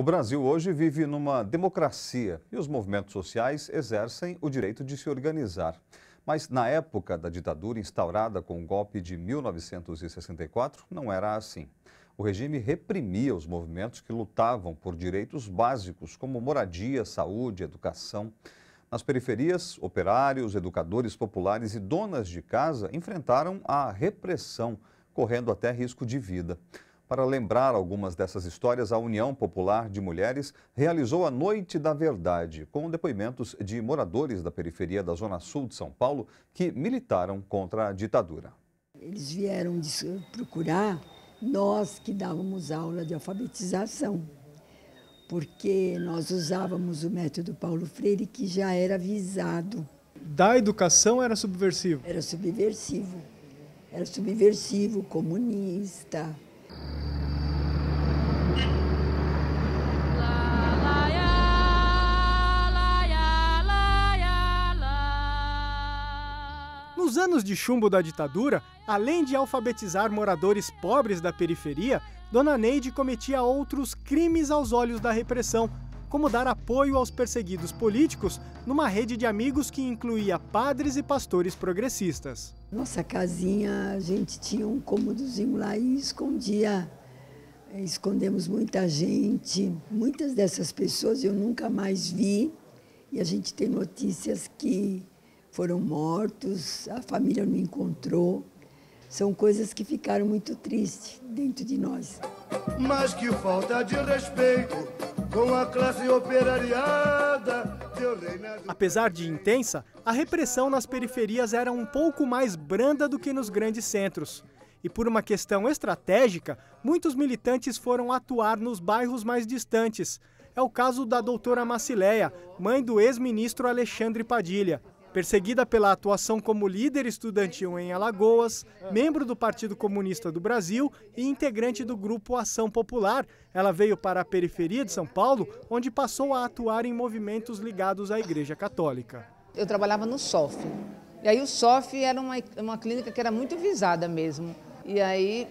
O Brasil hoje vive numa democracia e os movimentos sociais exercem o direito de se organizar. Mas na época da ditadura instaurada com o golpe de 1964, não era assim. O regime reprimia os movimentos que lutavam por direitos básicos como moradia, saúde, educação. Nas periferias, operários, educadores populares e donas de casa enfrentaram a repressão, correndo até risco de vida. Para lembrar algumas dessas histórias, a União Popular de Mulheres realizou a Noite da Verdade, com depoimentos de moradores da periferia da Zona Sul de São Paulo que militaram contra a ditadura. Eles vieram procurar nós que dávamos aula de alfabetização, porque nós usávamos o método Paulo Freire, que já era visado. Da educação era subversivo? Era subversivo. Era subversivo, comunista. Nos anos de chumbo da ditadura, além de alfabetizar moradores pobres da periferia, Dona Neide cometia outros crimes aos olhos da repressão, como dar apoio aos perseguidos políticos numa rede de amigos que incluía padres e pastores progressistas. Nossa casinha, a gente tinha um cômodozinho lá e escondemos muita gente. Muitas dessas pessoas eu nunca mais vi e a gente tem notícias que foram mortos, a família não encontrou. São coisas que ficaram muito tristes dentro de nós. Mas que falta de respeito com a classe operariada. Apesar de intensa, a repressão nas periferias era um pouco mais branda do que nos grandes centros. E por uma questão estratégica, muitos militantes foram atuar nos bairros mais distantes. É o caso da doutora Macileia, mãe do ex-ministro Alexandre Padilha. Perseguida pela atuação como líder estudantil em Alagoas, membro do Partido Comunista do Brasil e integrante do Grupo Ação Popular, ela veio para a periferia de São Paulo, onde passou a atuar em movimentos ligados à Igreja Católica. Eu trabalhava no SOF, e aí o SOF era uma clínica que era muito visada mesmo. E aí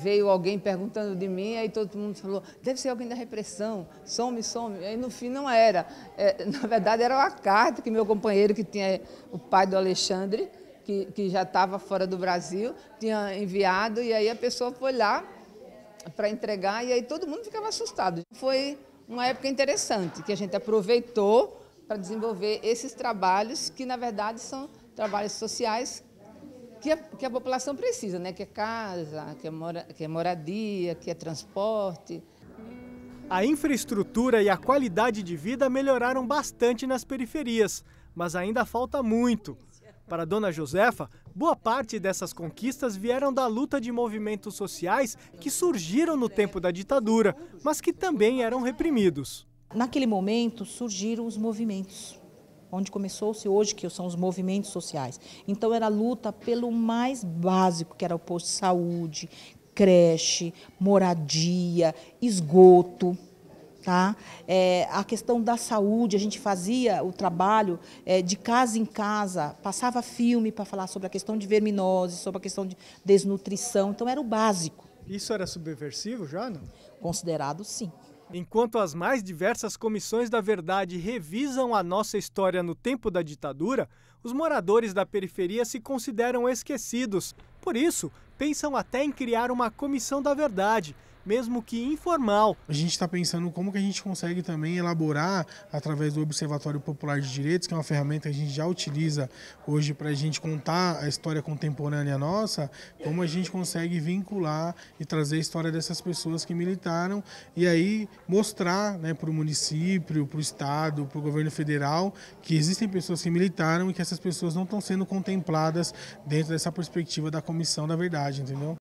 veio alguém perguntando de mim, aí todo mundo falou, deve ser alguém da repressão, some. Aí no fim não era. Na verdade era uma carta que meu companheiro, que tinha o pai do Alexandre, que já estava fora do Brasil, tinha enviado, e aí a pessoa foi lá para entregar, e aí todo mundo ficava assustado. Foi uma época interessante, que a gente aproveitou para desenvolver esses trabalhos, que na verdade são trabalhos sociais, que a população precisa, né? Que é casa, que é moradia, que é transporte. A infraestrutura e a qualidade de vida melhoraram bastante nas periferias, mas ainda falta muito. Para Dona Josefa, boa parte dessas conquistas vieram da luta de movimentos sociais que surgiram no tempo da ditadura, mas que também eram reprimidos. Naquele momento surgiram os movimentos, onde começou-se hoje, que são os movimentos sociais. Então era a luta pelo mais básico, que era o posto de saúde, creche, moradia, esgoto. Tá? A questão da saúde, a gente fazia o trabalho de casa em casa, passava filme para falar sobre a questão de verminose, sobre a questão de desnutrição, então era o básico. Isso era subversivo já, não? Considerado, sim. Enquanto as mais diversas comissões da verdade revisam a nossa história no tempo da ditadura, os moradores da periferia se consideram esquecidos. Por isso, pensam até em criar uma comissão da verdade, mesmo que informal. A gente está pensando como que a gente consegue também elaborar, através do Observatório Popular de Direitos, que é uma ferramenta que a gente já utiliza hoje para a gente contar a história contemporânea nossa, como a gente consegue vincular e trazer a história dessas pessoas que militaram e aí mostrar, né, para o município, para o estado, para o governo federal, que existem pessoas que militaram e que essas pessoas não estão sendo contempladas dentro dessa perspectiva da Comissão da Verdade, entendeu?